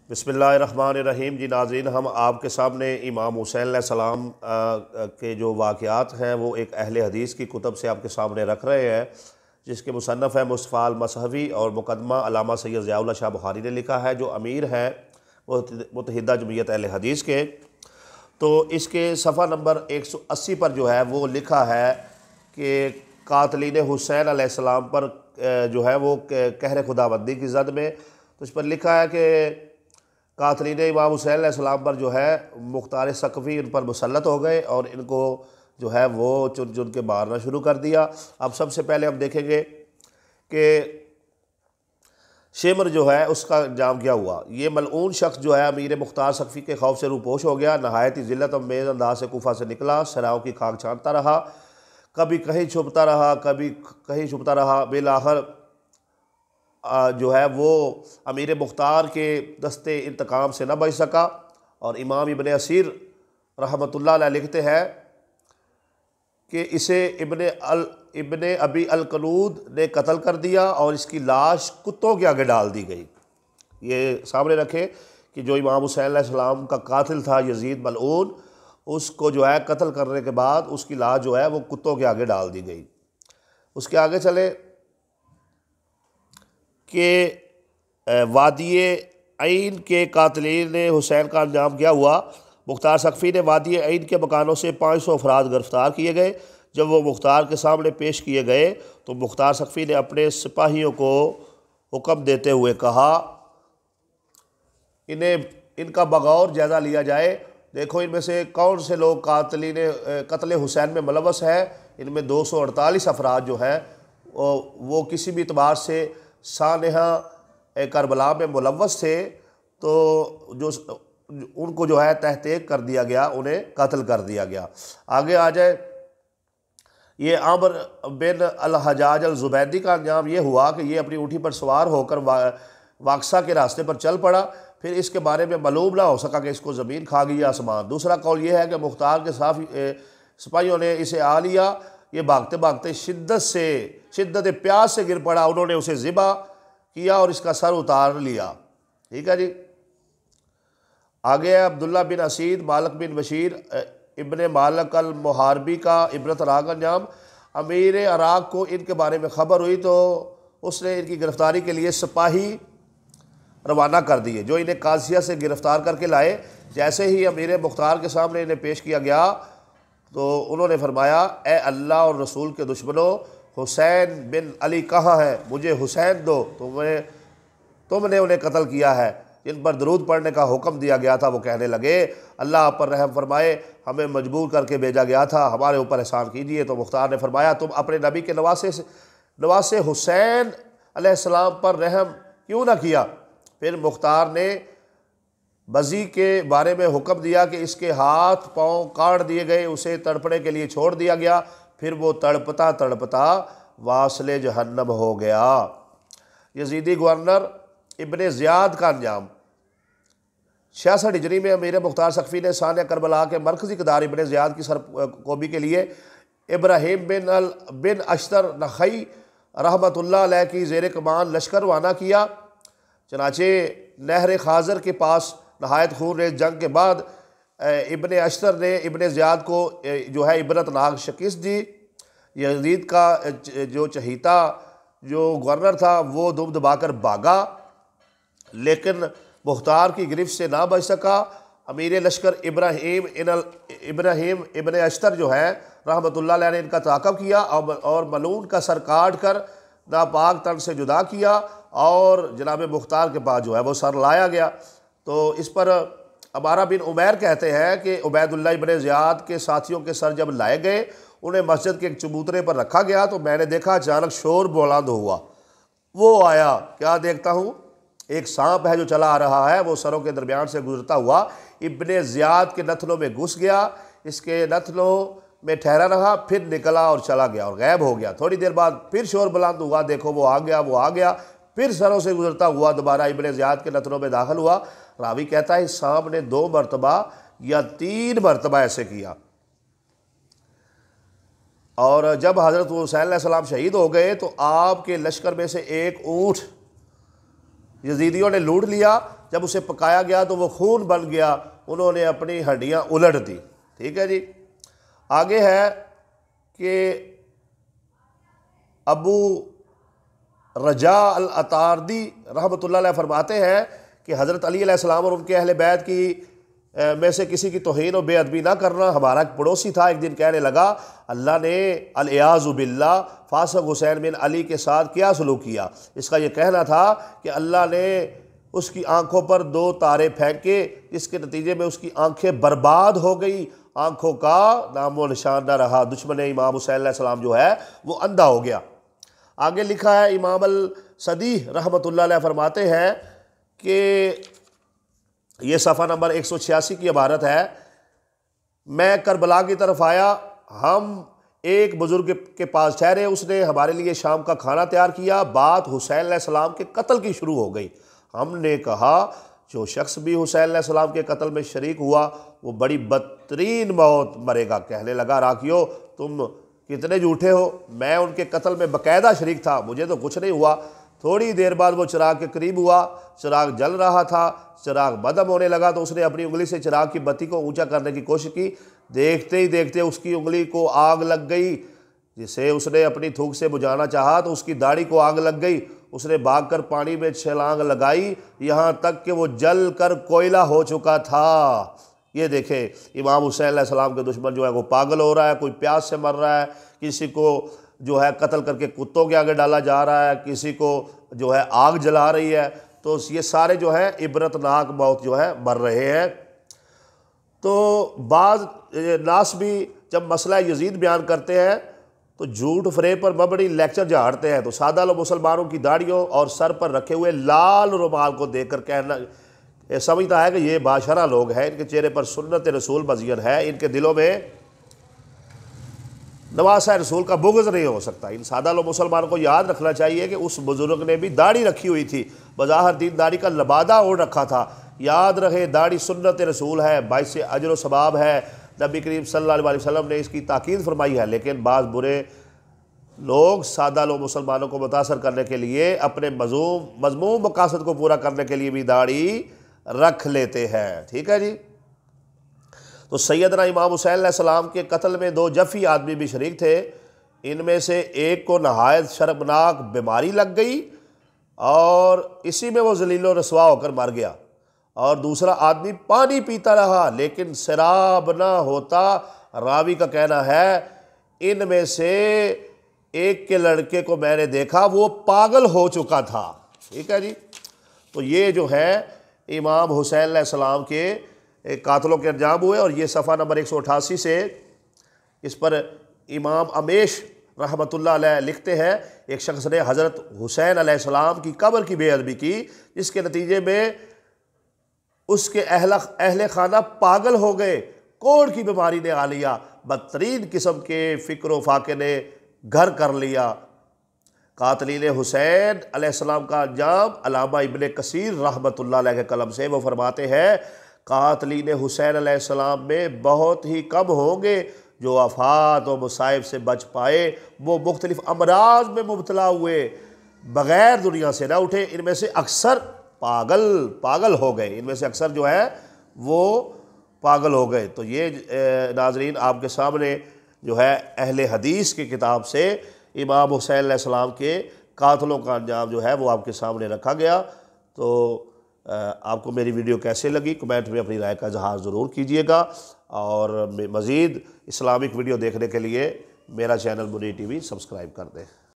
بسم اللہ الرحمن الرحیم۔ جی ناظرین، ہم آپ کے سامنے امام حسین علیہ السلام کے جو واقعات ہیں وہ ایک اہل حدیث کی کتب سے آپ کے سامنے رکھ رہے ہیں، جس کے مصنف ہے مصطفیٰ المصحفی اور مقدمہ علامہ سید ضیاء اللہ شاہ بخاری نے لکھا ہے، جو امیر ہیں متحدہ جمعیت اہل حدیث کے۔ تو اس کے صفحہ نمبر 180 پر جو ہے وہ لکھا ہے کہ قاتلین حسین علیہ السلام پر جو ہے وہ قہر خداوندی کی زد میں، تو اس پر لکھا ہے کہ قاتلین امام حسین علیہ السلام پر جو ہے مختار ثقفی ان پر مسلط ہو گئے اور ان کو جو ہے وہ چن چن کے مارنا شروع کر دیا۔ اب سب سے پہلے ہم دیکھیں گے کہ شمر جو ہے اس کا انجام کیا ہوا۔ یہ ملعون شخص جو ہے امیر مختار ثقفی کے خوف سے روپوش ہو گیا، نہایت ہی ذلت امیز انداز سے کوفہ سے نکلا، سراؤں کی خاک چھانتا رہا، کبھی کہیں چھپتا رہا کبھی کہیں چھپتا رہا، بالآخر جو ہے وہ امیر مختار کے دستے انتقام سے نہ بچ سکا، اور امام ابن اسیر رحمۃ اللہ علیہ لکھتے ہیں کہ اسے ابن ابی الکنود نے قتل کر دیا اور اس کی لاش کتوں کے آگے ڈال دی گئی۔ یہ سامنے رکھیں کہ جو امام حسین علیہ السلام کا قاتل تھا یزید ملعون، اس کو جو ہے قتل کرنے کے بعد اس کی لاش جو ہے وہ کتوں کے آگے ڈال دی گئی۔ اس کے آگے چلے کہ وادی عین کے قاتلین حسین کا انجام کیا ہوا۔ مختار ثقفی نے وادی عین کے مکانوں سے 500 افراد گرفتار کیے گئے۔ جب وہ مختار کے سامنے پیش کیے گئے تو مختار ثقفی نے اپنے سپاہیوں کو حکم دیتے ہوئے کہا ان کا بغور جائزہ لیا جائے، دیکھو ان میں سے کون سے لوگ قتل حسین میں ملوث ہیں۔ ان میں 248 افراد جو ہیں وہ کسی بھی اعتبار سے سانحہ کربلا میں ملوث تھے، تو جو ان کو جو ہے تحقیق کر دیا گیا، انہیں قتل کر دیا گیا۔ آگے آ جائے، یہ عمر بن الحجاج الزبیدی کا انجام یہ ہوا کہ یہ اپنی اونٹی پر سوار ہو کر واقسہ کے راستے پر چل پڑا، پھر اس کے بارے میں معلوم نہ ہو سکا کہ اس کو زمین کھا گئی یا آسمان۔ دوسرا قول یہ ہے کہ مختار کے سپاہیوں نے اسے آ لیا، یہ بھاگتے بھاگتے شدت پیاس سے گر پڑا، انہوں نے اسے ذبح کیا اور اس کا سر اتار لیا۔ ٹھیک ہے جی۔ آگے عبداللہ بن اسید مالک بن بشیر ابن مالک المحاربی کا عبرت ناک انجام۔ امیر عراق کو ان کے بارے میں خبر ہوئی تو اس نے ان کی گرفتاری کے لیے سپاہی روانہ کر دیے، جو انہیں قادسیہ سے گرفتار کر کے لائے۔ جیسے ہی امیر مختار کے سامنے انہیں پیش کیا گیا تو انہوں نے فرمایا، اے اللہ اور رسول کے دشمنوں، حسین بن علی کہاں ہے؟ مجھے حسین دو، تم نے انہیں قتل کیا ہے۔ جن پر درود پڑھنے کا حکم دیا گیا تھا وہ کہنے لگے، اللہ آپ پر رحم فرمائے، ہمیں مجبور کر کے بھیجا گیا تھا، ہمارے اوپر احسان کیجئے۔ تو مختار نے فرمایا، تم اپنے نبی کے نواسے حسین علیہ السلام پر رحم کیوں نہ کیا؟ پھر مختار نے بزی کے بارے میں حکم دیا کہ اس کے ہاتھ پاؤں کاٹ دیے گئے، اسے تڑپنے کے لیے چھوڑ دیا گیا، پھر وہ تڑپتا تڑپتا واصل جہنم ہو گیا۔ یزیدی گورنر ابن زیاد کا انجام۔ 66 ہجری میں امیر مختار ثقفی نے سانحہ کربلا کے مرکزی کردار ابن زیاد کی سرکوبی کے لیے ابراہیم بن اشتر نخعی رحمۃ اللہ علیہ کی زیر کمان لشکر روانہ کیا۔ چنانچہ نہر خاضر کے پاس نہایت خون ریز جنگ کے بعد ابن اشتر نے ابن زیاد کو جو ہے عبرت ناک شکست دی۔ یزید کا جو چہیتا جو گورنر تھا وہ دم دبا کر بھاگا، لیکن مختار کی گرفت سے نہ بچ سکا۔ امیر لشکر ابراہیم ابن اشتر جو ہے رحمۃ اللہ علیہ نے ان کا تعاقب کیا اور ملعون کا سر کاٹ کر ناپاک تن سے جدا کیا، اور جناب مختار کے پاس جو ہے وہ سر لایا گیا۔ تو اس پر عمارہ بن عمیر کہتے ہیں کہ عبید اللہ ابن زیاد کے ساتھیوں کے سر جب لائے گئے، انہیں مسجد کے ایک چبوترے پر رکھا گیا تو میں نے دیکھا اچانک شور بلند ہوا، وہ آیا، کیا دیکھتا ہوں؟ ایک سانپ ہے جو چلا آ رہا ہے، وہ سروں کے درمیان سے گزرتا ہوا ابن زیاد کے نتنوں میں گھس گیا، اس کے نتنوں میں ٹھہرا رہا، پھر نکلا اور چلا گیا اور غائب ہو گیا۔ تھوڑی دیر بعد پھر شور بلند ہوا، دیکھو وہ آ گیا، پھر سروں سے گزرتا ہوا دوبارہ ابن زیاد کے نتنوں میں داخل ہوا۔ راوی کہتا ہے اس سانپ نے 2 مرتبہ یا 3 مرتبہ ایسے کیا۔ اور جب حضرت حسین علیہ السلام شہید ہو گئے تو آپ کے لشکر میں سے ایک اونٹ یزیدیوں نے لوٹ لیا۔ جب اسے پکایا گیا تو وہ خون بن گیا، انہوں نے اپنی ہڈیاں الٹ دی۔ ٹھیک ہے جی۔ آگے ہے کہ ابو رجاء العطاردی رحمۃ اللہ علیہ فرماتے ہیں کہ حضرت علی علیہ السلام اور ان کے اہل بیت کی میں سے کسی کی توہین و بے ادبی نہ کرنا۔ ہمارا ایک پڑوسی تھا، ایک دن کہنے لگا اللہ نے الیاذ باللہ فاسق حسین بن علی کے ساتھ کیا سلوک کیا۔ اس کا یہ کہنا تھا کہ اللہ نے اس کی آنکھوں پر 2 تارے پھینکے، جس کے نتیجے میں اس کی آنکھیں برباد ہو گئی، آنکھوں کا نام و نشان نہ رہا۔ دشمن امام حسین علیہ السلام جو ہے وہ اندھا ہو گیا۔ آگے لکھا ہے امام الصدی رحمۃ اللہ علیہ فرماتے ہیں کہ یہ صفحہ نمبر 186 کی عبارت ہے، میں کربلا کی طرف آیا، ہم ایک بزرگ کے پاس ٹھہرے، اس نے ہمارے لیے شام کا کھانا تیار کیا، بات حسین علیہ السلام کے قتل کی شروع ہو گئی۔ ہم نے کہا جو شخص بھی حسین علیہ السلام کے قتل میں شریک ہوا وہ بڑی بدترین موت مرے گا۔ کہنے لگا راکیو تم کتنے جھوٹے ہو، میں ان کے قتل میں باقاعدہ شریک تھا، مجھے تو کچھ نہیں ہوا۔ تھوڑی دیر بعد وہ چراغ کے قریب ہوا، چراغ جل رہا تھا، چراغ بدم ہونے لگا تو اس نے اپنی انگلی سے چراغ کی بتی کو اونچا کرنے کی کوشش کی، دیکھتے ہی دیکھتے اس کی انگلی کو آگ لگ گئی، جسے اس نے اپنی تھوک سے بجھانا چاہا تو اس کی داڑھی کو آگ لگ گئی۔ اس نے بھاگ کر پانی میں چھلانگ لگائی، یہاں تک کہ وہ جل کر کوئلہ ہو چکا تھا۔ یہ دیکھیں امام حسین علیہ السلام کے دشمن جو ہے وہ پاگل ہو رہا ہے، کوئی پیاس سے مر رہا ہے، کسی کو جو ہے قتل کر کے کتوں کے آگے ڈالا جا رہا ہے، کسی کو جو ہے آگ جلا رہی ہے، تو یہ سارے جو ہیں عبرتناک موت جو ہے مر رہے ہیں۔ تو بعض ناس بھی جب مسئلہ یزید بیان کرتے ہیں تو جھوٹ فریب پر مبنی لیکچر جھاڑتے ہیں، تو سادہ لوگ مسلمانوں کی داڑھیوں اور سر پر رکھے ہوئے لال رومال کو دیکھ کر کہنا سمجھتا ہے کہ یہ باشرہ لوگ ہیں، ان کے چہرے پر سنت رسول مزین ہے، ان کے دلوں میں نواسہ رسول کا بغض نہیں ہو سکتا۔ ان سادہ لوگ مسلمانوں کو یاد رکھنا چاہیے کہ اس بزرگ نے بھی داڑھی رکھی ہوئی تھی، بظاہر دین داڑھی کا لبادہ اوڑھ رکھا تھا۔ یاد رہے داڑھی سنت رسول ہے، باعث اجر و ثواب ہے، نبی کریم صلی اللہ علیہ وسلم نے اس کی تاکید فرمائی ہے، لیکن بعض برے لوگ سادہ لوگ مسلمانوں کو متاثر کرنے کے لیے اپنے مذموم مقاصد کو پورا کرنے کے لیے بھی داڑھی رکھ لیتے ہیں۔ ٹھیک ہے جی۔ تو سیدنا امام حسین علیہ السلام کے قتل میں 2 جفی آدمی بھی شریک تھے، ان میں سے ایک کو نہایت شرمناک بیماری لگ گئی اور اسی میں وہ ذلیل و رسوا ہو کر مر گیا، اور دوسرا آدمی پانی پیتا رہا لیکن سراب نہ ہوتا۔ راوی کا کہنا ہے ان میں سے ایک کے لڑکے کو میں نے دیکھا وہ پاگل ہو چکا تھا۔ ٹھیک ہے جی۔ تو یہ جو ہے امام حسین علیہ السلام کے قاتلوں کے انجام ہوئے، اور یہ صفحہ نمبر 188 سے اس پر امام امیش رحمۃ اللہ علیہ لکھتے ہیں ایک شخص نے حضرت حسین علیہ السلام کی قبر کی بے ادبی کی، جس کے نتیجے میں اس کے اہل خانہ پاگل ہو گئے، کوڑ کی بیماری نے آ لیا، بدترین قسم کے فکر و فاقے نے گھر کر لیا۔ قاتلین حسین علیہ السلام کا انجام علامہ ابن کثیر رحمۃ اللہ علیہ کے قلم سے وہ فرماتے ہیں قاتلین حسین علیہ السلام میں بہت ہی کم ہوں گے جو آفات و مصائب سے بچ پائے، وہ مختلف امراض میں مبتلا ہوئے بغیر دنیا سے نہ اٹھے، ان میں سے اکثر پاگل ہو گئے، ان میں سے اکثر جو ہے وہ پاگل ہو گئے۔ تو یہ ناظرین آپ کے سامنے جو ہے اہل حدیث کی کتاب سے امام حسین علیہ السلام کے قاتلوں کا انجام جو ہے وہ آپ کے سامنے رکھا گیا۔ تو آپ کو میری ویڈیو کیسے لگی کمنٹ میں اپنی رائے کا اظہار ضرور کیجئے گا، اور مزید اسلامک ویڈیو دیکھنے کے لیے میرا channel Munir T V subscribe کر دیں۔